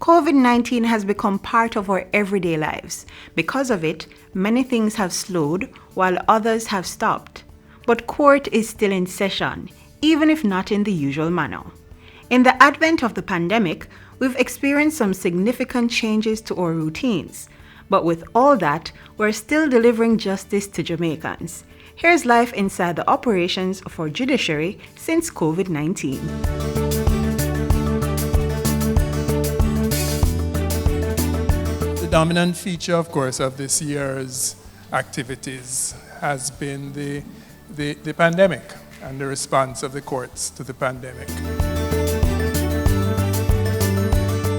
COVID-19 has become part of our everyday lives. Because of it, many things have slowed while others have stopped. But court is still in session, even if not in the usual manner. In the advent of the pandemic, we've experienced some significant changes to our routines. But with all that, we're still delivering justice to Jamaicans. Here's life inside the operations for Judiciary since COVID-19. The dominant feature, of course, of this year's activities has been the pandemic and the response of the courts to the pandemic.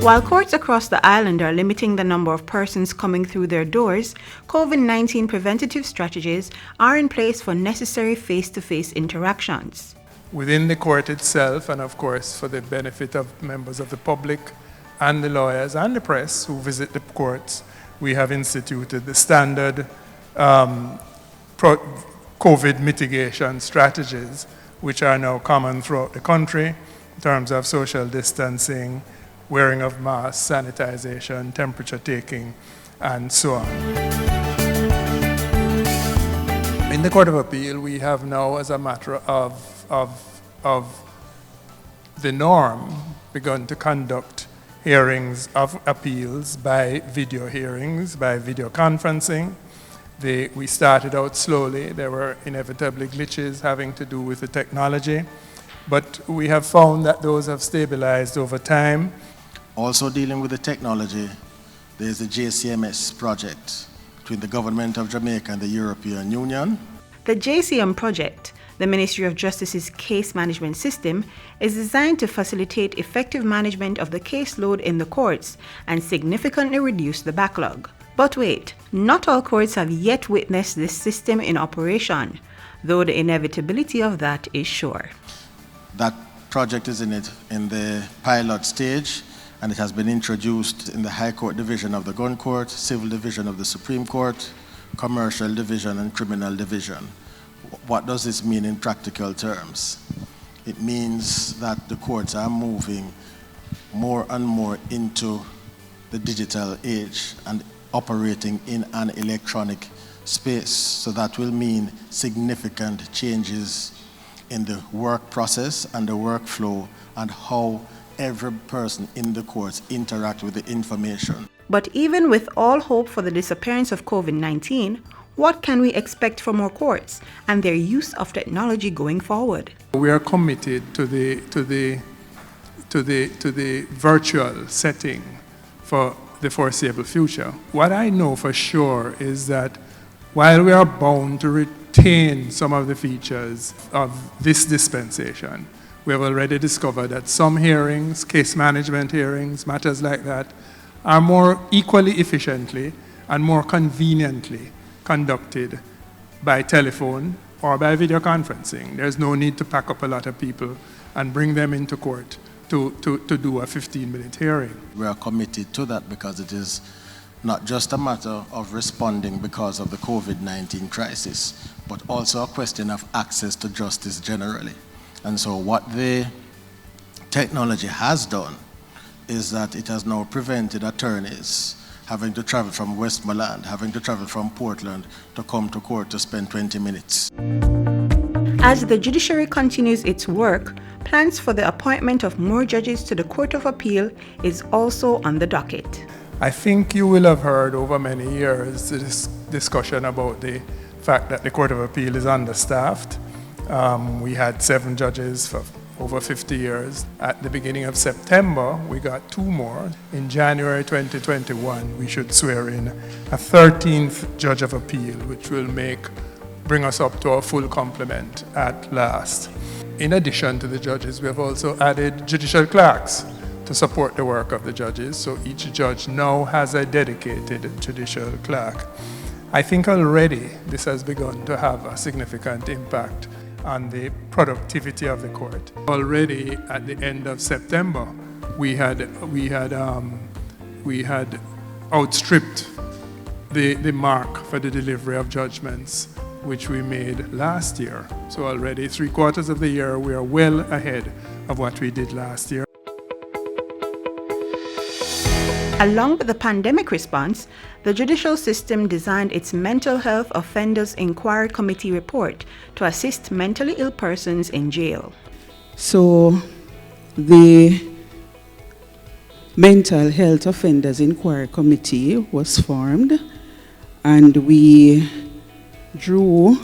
While courts across the island are limiting the number of persons coming through their doors, COVID-19 preventative strategies are in place for necessary face-to-face interactions. Within the court itself, and of course for the benefit of members of the public and the lawyers and the press who visit the courts, we have instituted the standard COVID mitigation strategies, which are now common throughout the country in terms of social distancing, wearing of masks, sanitization, temperature taking, and so on. In the Court of Appeal, we have now, as a matter of the norm, begun to conduct hearings of appeals by video hearings, by video conferencing. We started out slowly. There were inevitably glitches having to do with the technology, but we have found that those have stabilized over time. Also dealing with the technology, there's the JCMS project between the Government of Jamaica and the European Union. The JCM project, the Ministry of Justice's case management system, is designed to facilitate effective management of the caseload in the courts and significantly reduce the backlog. But wait, not all courts have yet witnessed this system in operation, though the inevitability of that is sure. That project is in the pilot stage, and it has been introduced in the High Court Division of the Gun Court, Civil Division of the Supreme Court, Commercial Division, and Criminal Division. What does this mean in practical terms? It means that the courts are moving more and more into the digital age and operating in an electronic space. So that will mean significant changes in the work process and the workflow and how every person in the courts interact with the information. But even with all hope for the disappearance of COVID-19, what can we expect from our courts and their use of technology going forward? We are committed to the virtual setting for the foreseeable future. What I know for sure is that while we are bound to retain some of the features of this dispensation, we have already discovered that some hearings, case management hearings, matters like that, are more equally efficiently and more conveniently conducted by telephone or by video conferencing. There's no need to pack up a lot of people and bring them into court to do a 15-minute hearing. We are committed to that because it is not just a matter of responding because of the COVID-19 crisis, but also a question of access to justice generally. And so what the technology has done is that it has now prevented attorneys having to travel from Westmoreland, having to travel from Portland to come to court to spend 20 minutes. As the judiciary continues its work, plans for the appointment of more judges to the Court of Appeal is also on the docket. I think you will have heard over many years this discussion about the fact that the Court of Appeal is understaffed. We had 7 judges for over 50 years. At the beginning of September, we got 2 more. In January 2021, we should swear in a 13th judge of appeal, which will bring us up to our full complement at last. In addition to the judges, we have also added judicial clerks to support the work of the judges, so each judge now has a dedicated judicial clerk. I think already this has begun to have a significant impact on the productivity of the court. Already at the end of September, we had outstripped the mark for the delivery of judgments, which we made last year. So already 3/4 of the year, we are well ahead of what we did last year. Along with the pandemic response, the judicial system designed its Mental Health Offenders Inquiry Committee report to assist mentally ill persons in jail. So the Mental Health Offenders Inquiry Committee was formed, and we drew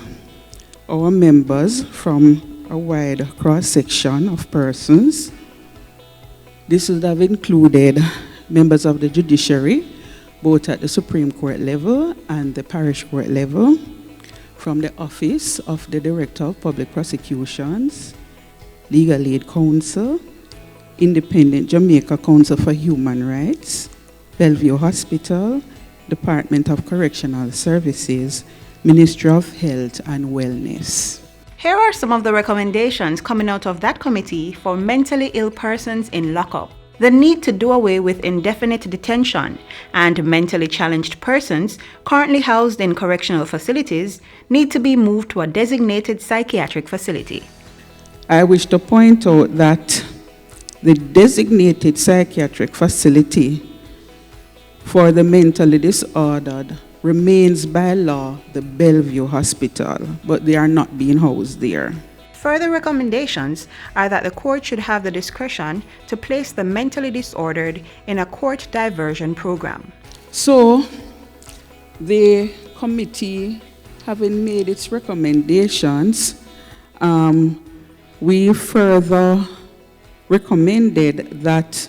our members from a wide cross-section of persons. This would have included members of the judiciary, both at the Supreme Court level and the parish court level, from the Office of the Director of Public Prosecutions, Legal Aid Council, Independent Jamaica Council for Human Rights, Bellevue Hospital, Department of Correctional Services, Ministry of Health and Wellness. Here are some of the recommendations coming out of that committee for mentally ill persons in lockup. The need to do away with indefinite detention, and mentally challenged persons currently housed in correctional facilities need to be moved to a designated psychiatric facility. I wish to point out that the designated psychiatric facility for the mentally disordered remains by law the Bellevue Hospital, but they are not being housed there. Further recommendations are that the court should have the discretion to place the mentally disordered in a court diversion program. So, the committee, having made its recommendations, we further recommended that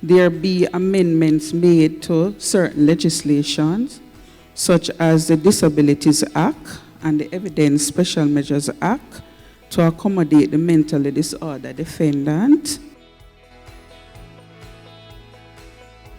there be amendments made to certain legislations, such as the Disabilities Act and the Evidence Special Measures Act, to accommodate the mentally disordered defendant.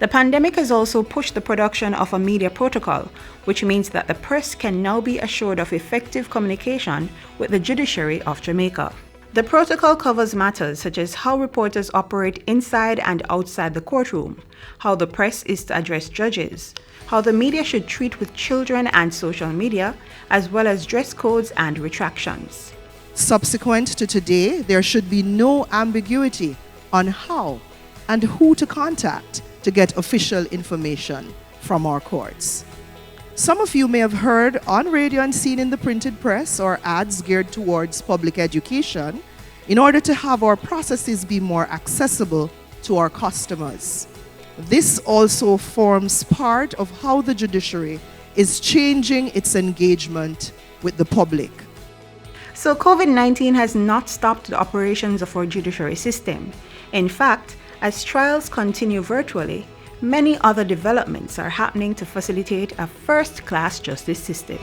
The pandemic has also pushed the production of a media protocol, which means that the press can now be assured of effective communication with the Judiciary of Jamaica. The protocol covers matters such as how reporters operate inside and outside the courtroom, how the press is to address judges, how the media should treat with children and social media, as well as dress codes and retractions. Subsequent to today, there should be no ambiguity on how and who to contact to get official information from our courts. Some of you may have heard on radio and seen in the printed press or ads geared towards public education in order to have our processes be more accessible to our customers. This also forms part of how the judiciary is changing its engagement with the public. So COVID-19 has not stopped the operations of our judiciary system. In fact, as trials continue virtually, many other developments are happening to facilitate a first-class justice system.